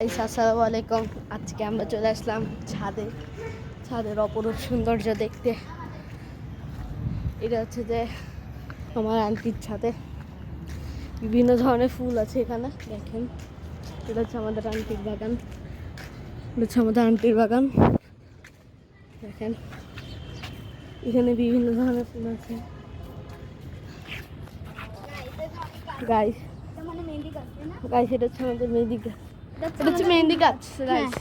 Guys আসসালামু আলাইকুম। আজকে আমরা চলে আসলাম ছাদের অপরূপ সৌন্দর্য দেখতে। এটা হচ্ছে যে আমার আন্টির ছাদে বিভিন্ন ধরনের ফুল আছে। এখানে দেখেন, এটা হচ্ছে আমাদের আন্টির বাগান। দেখেন, এখানে বিভিন্ন ধরনের ফুল আছে। গাইস এটা হচ্ছে আমাদের মেহেন্দি গাছ। এটা হচ্ছে মেহেন্দি গাছ গাইস।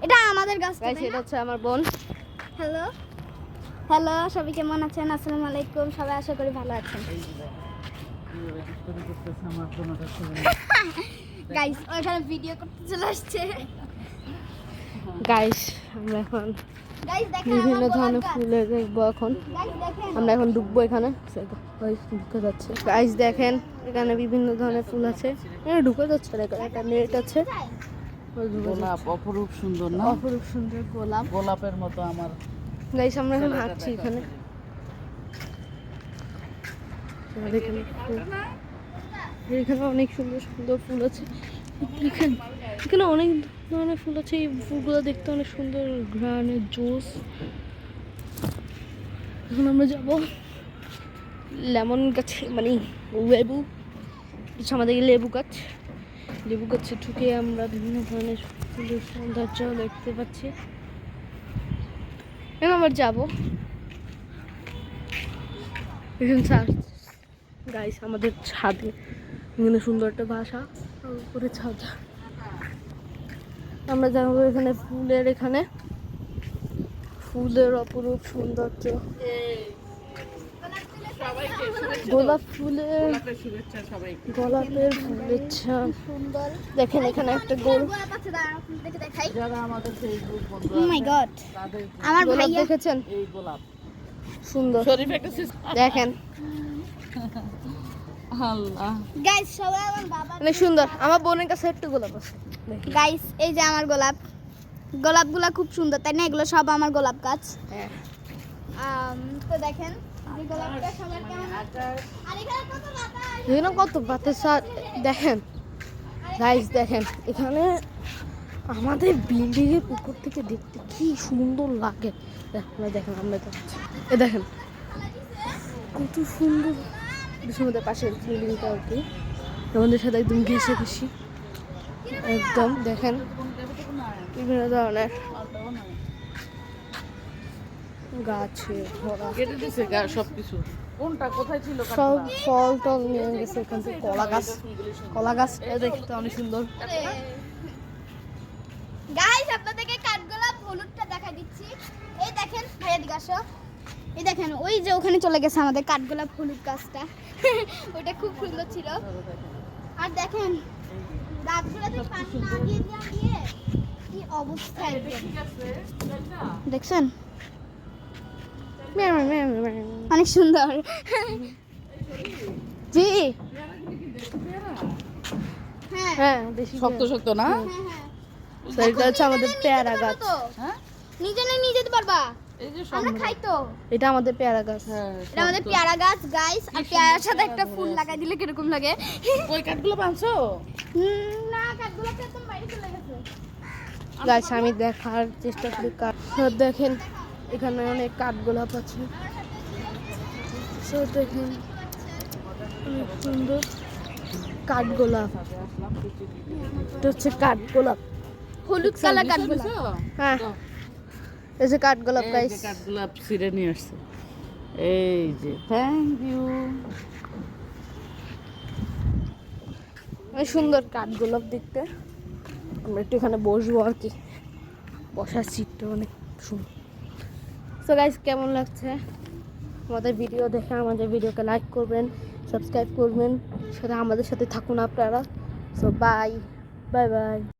এটা আমাদের গাছ গাইস, এটা হচ্ছে আমার বোন। হ্যালো হ্যালো, সবাই কেমন আছেন? আসসালামু আলাইকুম। সবাই আশা করি ভালো আছেন। গাইস ওখানে ভিডিও করতে চলে আসছে। গাইস আমরা এখন বিভিন্ন ধরনের ফুলের দেখবো। আমরা এখন ডুববো এখানে। ঢুকে যাচ্ছে গাইস, দেখেন এখানে বিভিন্ন ধরনের ফুল আছে। এখানে ঢুকে যাচ্ছে না, একটা নেট আছে। গোলাপ অপরূপ সুন্দর না? অপরূপ সুন্দর গোলাপ, গোলাপের মতো আমার। গাইস আমরা এখন হাঁটছি এখানে। এখানে অনেক সুন্দর সুন্দর ফুল আছে। এখানে অনেক ধরনের ফুল আছে। এই ফুলগুলো দেখতে অনেক সুন্দর, ঘ্রাণের জোস। এখন আমরা যাব লেমন গাছে, মানে লেবু আমাদের লেবু গাছে ঢুকে আমরা বিভিন্ন ধরনের ফুলের সৌন্দর্য দেখতে পাচ্ছি। এখন আবার যাবো গাইস আমাদের ছাদে। এখানে সুন্দর একটা বাসা, উপরে ছাদ। আমরা যাবো এখানে ফুলের অপরূপ সৌন্দর্য। গোলাপের শুভেচ্ছা। দেখেন এখানে একটা গোল। আমার গোলাপ দেখেছেন? এই গোলাপ সুন্দর, দেখেন আল্লাহ। গাইস সবাই আমার বাবা অনেক সুন্দর। আমার বোনের কাছে একটু গোলাপ আছে। গাইস এই যে আমার গোলাপগুলা খুব সুন্দর, তাই না? এগুলো সব আমার গোলাপ গাছ। হ্যাঁ, তো দেখেন এই গোলাপটা সবার কেমন। আর এখানে কত বাতাস, এখানে কত বাতাস। দেখেন গাইস, দেখেন এখানে আমাদের বিল্ডিং এর উপর থেকে দেখতে কি সুন্দর লাগে। দেখেন আমরা যাচ্ছি, দেখেন কত সুন্দর। আমাদের পাশের বিল্ডিংটা আর কি আমাদের সাথে একদম ঘেঁষি একদম। দেখেন বিভিন্ন ধরনের গাছে ভরা, সবকিছু কোনটা কোথায় ছিল? সব ফল টল নিয়ে গেছে এখান থেকে। কলা গাছ দেখতে অনেক সুন্দর। গাইস আপনাদেরকে কাঠগোলাপ হলুদটা দেখা দিচ্ছি। এই দেখেন ভাইয়া দিকে আসো। এই দেখেন ওই যে ওখানে চলে গেছে আমাদের কাঠগোলাপ হলুদ গাছটা। ওইটা খুব সুন্দর ছিল। আর দেখেন গাছগুলোতে পানি না দিয়ে কি অবস্থা দেখছেন? অনেক সুন্দর। জি হ্যাঁ হ্যাঁ, বেশি শক্ত না? তো এটা হচ্ছে আমাদের পেয়ারা গাছ। হ্যাঁ, নিজে নিয়ে যেতে পারবা। এই যে আমরা খাই তো। এটা আমাদের পেয়ারা গাছ। হ্যাঁ, এটা আমাদের পেয়ারা গাছ গাইস। আর পেয়ারার সাথে একটা ফুল লাগাই দিলে কিরকম লাগে? ওই কাঠগুলো বানছো? না, কাঠগুলো তো একদম বাইরে চলে গেছে। গাছ আমি দেখার চেষ্টা করি। দেখেন এখানে অনেক কাঠগোলাপ আছে। দেখেন অনেক সুন্দর কাঠগোলাপ। এটা হচ্ছে কাঠগোলাপ, হলুদ কালার কাঠগোলাপ। হ্যাঁ এই যে কাঠগোলাপ এই গাইস। যে কাঠগোলাপ ছিঁড়ে নিয়ে আসছে। এই যে থ্যাংক ইউ। অনেক সুন্দর কাঠগোলাপ দেখতে। আমরা একটু এখানে বসবো আর কি, বসার সিটটা অনেক সুন্দর। তো গাইস কেমন লাগছে আমাদের ভিডিও দেখে? আমাদের ভিডিওকে লাইক করবেন, সাবস্ক্রাইব করবেন, সাথে আমাদের সাথে থাকুন আপনারা। So bye bye.